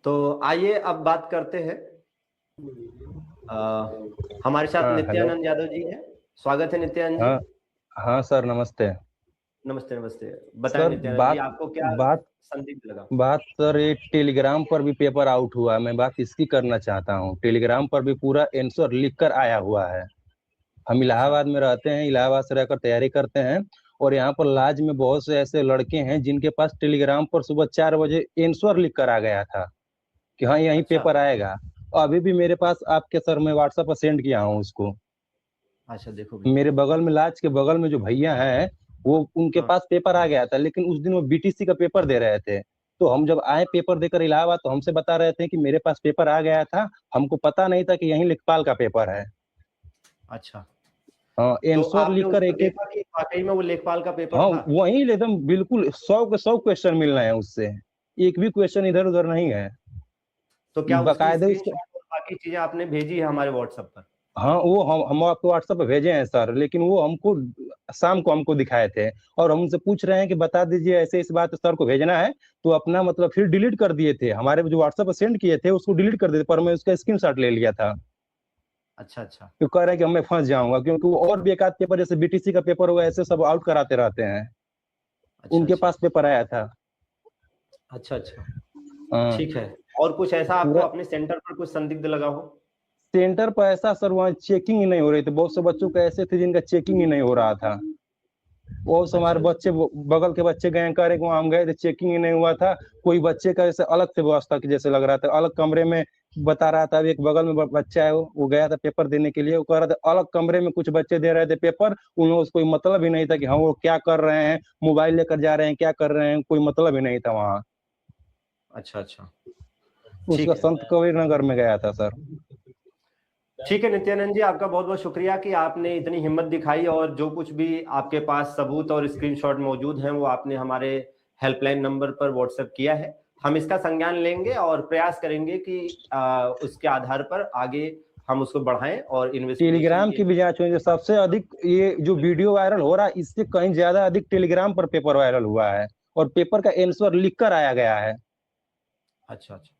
तो आइए अब बात करते हैं। हमारे साथ हेलो। नित्यानंद यादव जी हैं। स्वागत है नित्यानंद जी। हाँ हाँ सर, नमस्ते। नमस्ते नमस्ते। बताएं सर नित्यानंद जी, बात आपको क्या बात संदिग्ध लगा? बात सर, ये टेलीग्राम पर भी पेपर आउट हुआ है। मैं बात इसकी करना चाहता हूँ। टेलीग्राम पर भी पूरा आंसर लिख कर आया हुआ है। हम अच्छा इलाहाबाद में रहते हैं, इलाहाबाद से रहकर तैयारी करते हैं। और यहाँ पर लाज में बहुत से ऐसे लड़के हैं जिनके पास टेलीग्राम पर सुबह 4 बजे आंसर लिख कर आ गया था कि हाँ यही अच्छा पेपर आएगा। और अभी भी मेरे पास आपके सर, मैं व्हाट्सएप पर सेंड किया हूँ उसको। अच्छा, देखो भैया। मेरे बगल में, लाज के बगल में जो भैया हैं, वो उनके हाँ। पास पेपर आ गया था, लेकिन उस दिन वो बीटीसी का पेपर दे रहे थे। तो हम जब आए पेपर देकर इलाहाबाद, तो हमसे बता रहे थे कि मेरे पास पेपर आ गया था, हमको पता नहीं था कि यही लेखपाल का पेपर है। अच्छा, हाँ, तो आंसर आपने लिखकर उसको एक एक। देखा कि वाकई में वो लेखपाल का पेपर हाँ, था? वही एकदम बिल्कुल 100 के 100 क्वेश्चन मिल रहे हैं उससे। एक भी क्वेश्चन इधर उधर नहीं है। तो क्या उसकी बाकायदे उसका। स्क्रीनशॉट और बाकी चीजें आपने भेजी है हमारे व्हाट्सएप पर? हाँ, वो हम आपको व्हाट्सएप पे भेजे हैं सर, लेकिन वो हमको शाम को हमको दिखाए थे। और हम उनसे पूछ रहे हैं कि बता दीजिए ऐसे इस बात सर को भेजना है। तो अपना मतलब फिर डिलीट कर दिए थे, हमारे जो व्हाट्सएप पे सेंड किए थे उसको डिलीट कर दिए थे, पर मैं उसका स्क्रीनशॉट ले लिया था। अच्छा अच्छा। तो कह रहे हैं कि मैं फंस जाऊंगा, क्योंकि वो और भी एक आध पेपर जैसे बीटीसी का पेपर हुआ, ऐसे सब आउट कराते रहते हैं। अच्छा उनके अच्छा। पास पेपर आया था। अच्छा अच्छा। हाँ, ठीक है। और कुछ ऐसा आपको पूरा अपने सेंटर पर कुछ संदिग्ध लगा हो? सेंटर पर ऐसा सर, वहाँ चेकिंग ही नहीं हो रही थी। बहुत से बच्चों का ऐसे थे जिनका चेकिंग ही नहीं हो रहा था। वो से हमारे अच्छा अच्छा। बच्चे, बगल के बच्चे गए, कह रहे कि वहाँ हम गए थे, चेकिंग ही नहीं हुआ था। कोई बच्चे का जैसे अलग से व्यवस्था की जैसे लग रहा था, अलग कमरे में बता रहा था। अभी एक बगल में बच्चा है, वो गया था पेपर देने के लिए। वो कह रहा था अलग कमरे में कुछ बच्चे दे रहे थे पेपर, उन लोगों को कोई मतलब ही नहीं था कि हाँ वो क्या कर रहे हैं, मोबाइल लेकर जा रहे हैं, क्या कर रहे हैं, कोई मतलब ही नहीं था वहाँ। अच्छा अच्छा। उसका ठीक है। संत कबीर नगर में गया था सर। ठीक है नित्यानंद जी, आपका बहुत बहुत शुक्रिया कि आपने इतनी हिम्मत दिखाई और जो कुछ भी आपके पास सबूत और स्क्रीनशॉट मौजूद हैं वो आपने हमारे हेल्पलाइन नंबर पर व्हाट्सएप किया है। हम इसका संज्ञान लेंगे और प्रयास करेंगे कि उसके आधार पर आगे हम उसको बढ़ाएं और इन्वेस्टिगेशन टेलीग्राम के। की भी जांच हुई। जो सबसे अधिक ये जो वीडियो वायरल हो रहा है, इससे कहीं ज्यादा अधिक टेलीग्राम पर पेपर वायरल हुआ है। और पेपर का आंसर लिख कर आया गया है। अच्छा अच्छा।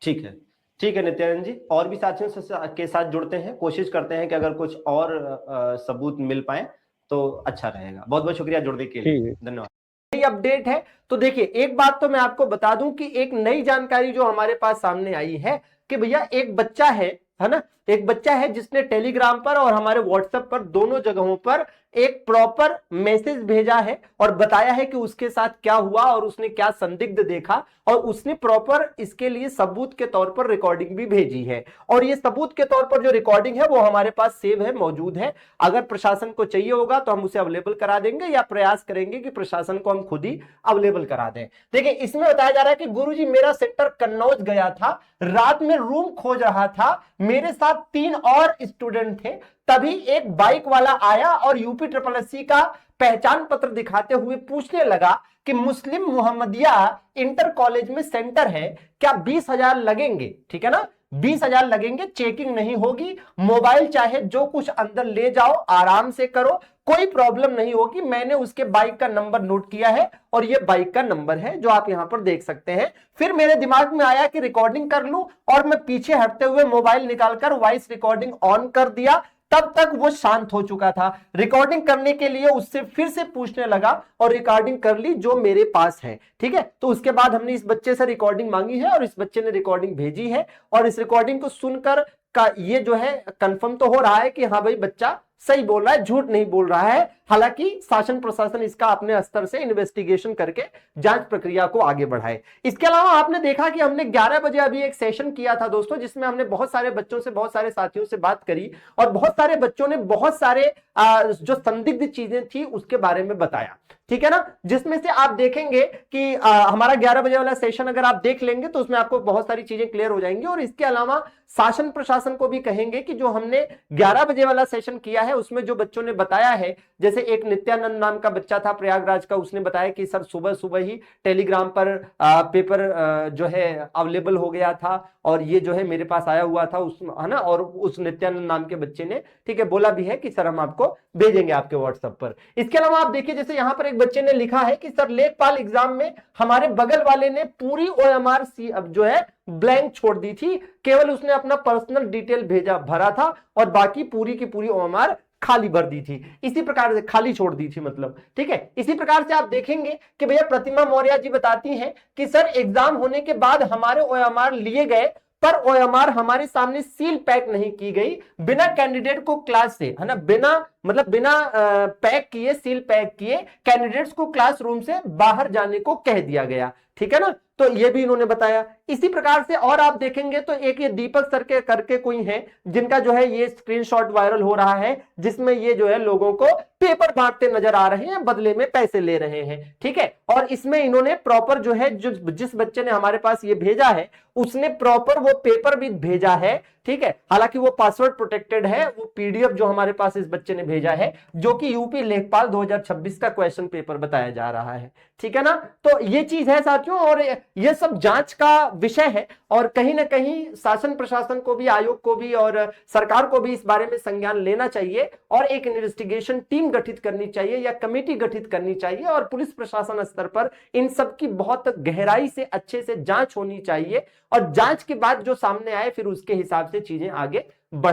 ठीक है। ठीक है नित्यानंद जी, और भी साथियों के साथ जुड़ते हैं, कोशिश करते हैं कि अगर कुछ और सबूत मिल पाए तो अच्छा रहेगा। बहुत बहुत शुक्रिया जुड़ने के लिए। ठीक है। धन्यवाद। नई अपडेट है तो देखिए, एक बात तो मैं आपको बता दूं कि एक नई जानकारी जो हमारे पास सामने आई है कि भैया एक बच्चा है ना, एक बच्चा है जिसने टेलीग्राम पर और हमारे व्हाट्सएप पर दोनों जगहों पर एक प्रॉपर मैसेज भेजा है और बताया है कि उसके साथ क्या हुआ और उसने क्या संदिग्ध देखा, और उसने प्रॉपर इसके लिए सबूत के तौर पर रिकॉर्डिंग भी भेजी है। और ये सबूत के तौर पर जो रिकॉर्डिंग है वो हमारे पास सेव है, मौजूद है। अगर प्रशासन को चाहिए होगा तो हम उसे अवेलेबल करा देंगे या प्रयास करेंगे कि प्रशासन को हम खुद ही अवेलेबल करा दें। देखिए, इसमें बताया जा रहा है कि गुरुजी मेरा सेक्टर कन्नौज गया था, रात में रूम खोज रहा था, मेरे साथ 3 और स्टूडेंट थे। तभी एक बाइक वाला आया और यूपी ट्रिपल एससी का पहचान पत्र दिखाते हुए पूछने लगा कि मुस्लिम मुहम्मदिया इंटर कॉलेज में सेंटर है, क्या 20,000 लगेंगे? ठीक है ना, 20,000 लगेंगे, चेकिंग नहीं होगी, मोबाइल चाहे जो कुछ अंदर ले जाओ, आराम से करो, कोई प्रॉब्लम नहीं होगी। मैंने उसके बाइक का नंबर नोट किया है और ये बाइक का नंबर है जो आप यहां पर देख सकते हैं। फिर मेरे दिमाग में आया कि रिकॉर्डिंग कर लूं, और मैं पीछे हटते हुए मोबाइल निकालकर वॉइस रिकॉर्डिंग ऑन कर दिया। तब तक वो शांत हो चुका था। रिकॉर्डिंग करने के लिए उससे फिर से पूछने लगा और रिकॉर्डिंग कर ली जो मेरे पास है। ठीक है, तो उसके बाद हमने इस बच्चे से रिकॉर्डिंग मांगी है और इस बच्चे ने रिकॉर्डिंग भेजी है। और इस रिकॉर्डिंग को सुनकर का ये जो है कंफर्म तो हो रहा है कि हाँ भाई बच्चा सही बोल रहा है, झूठ नहीं बोल रहा है। हालांकि शासन प्रशासन इसका अपने स्तर से इन्वेस्टिगेशन करके जांच प्रक्रिया को आगे बढ़ाए। इसके अलावा आपने देखा कि हमने 11 बजे अभी एक सेशन किया था दोस्तों, जिसमें हमने बहुत सारे बच्चों से, बहुत सारे साथियों से बात करी और बहुत सारे बच्चों ने बहुत सारे जो संदिग्ध चीजें थी उसके बारे में बताया। ठीक है ना, जिसमें से आप देखेंगे कि हमारा 11 बजे वाला सेशन अगर आप देख लेंगे तो उसमें आपको बहुत सारी चीजें क्लियर हो जाएंगी। और इसके अलावा शासन प्रशासन को भी कहेंगे कि जो हमने 11 बजे वाला सेशन किया है उसमें जो बच्चों ने बताया है, जैसे एक नित्यानंद नाम का बच्चा था प्रयागराज का, उसने बताया कि सर सुबह सुबह ही टेलीग्राम पर पेपर जो है अवेलेबल हो गया था और ये जो है मेरे पास आया हुआ था उस, है ना। और उस नित्यानंद नाम के बच्चे ने ठीक है बोला भी है कि सर हम आपको भेजेंगे आपके व्हाट्सएप पर। इसके अलावा आप देखिए, जैसे यहां पर एक बच्चे ने लिखा है कि सर लेखपाल एग्जाम में हमारे बगल वाले ने पूरी ओएमआर जो है ब्लैंक छोड़ दी थी, केवल उसने अपना पर्सनल डिटेल भरा था और बाकी पूरी की पूरी ओएमआर खाली भर दी थी, इसी प्रकार से खाली छोड़ दी थी मतलब, ठीक है। इसी प्रकार से आप देखेंगे कि भैया प्रतिमा मौर्य जी बताती हैं कि सर एग्जाम होने के बाद हमारे ओएमआर लिए गए, पर ओएमआर हमारे सामने सील पैक नहीं की गई, बिना कैंडिडेट को क्लास से, है ना, बिना पैक किए, सील पैक किए कैंडिडेट्स को क्लासरूम से बाहर जाने को कह दिया गया, ठीक है ना। तो ये भी इन्होंने बताया। इसी प्रकार से और आप देखेंगे तो एक ये दीपक सर के करके कोई है, जिनका जो है ये स्क्रीनशॉट वायरल हो रहा है, जिसमें ये जो है लोगों को पेपर बांटते नजर आ रहे हैं, बदले में पैसे ले रहे हैं, ठीक है। और इसमें इन्होंने प्रॉपर जो है, जिस बच्चे ने हमारे पास ये भेजा है उसने प्रॉपर वो पेपर भी भेजा है, ठीक है। हालांकि वो पासवर्ड प्रोटेक्टेड है, वो पीडीएफ जो हमारे पास इस बच्चे ने भेजा है, जो कि यूपी लेखपाल 2026 का क्वेश्चन पेपर बताया जा रहा है, ठीक है ना। तो ये चीज है साथियों, और ये सब जांच का विषय है, और कहीं ना कहीं शासन प्रशासन को भी, आयोग को भी और सरकार को भी इस बारे में संज्ञान लेना चाहिए, और एक इन्वेस्टिगेशन टीम गठित करनी चाहिए या कमेटी गठित करनी चाहिए, और पुलिस प्रशासन स्तर पर इन सब की बहुत गहराई से अच्छे से जांच होनी चाहिए, और जांच के बाद जो सामने आए फिर उसके हिसाब से चीजें आगे बढ़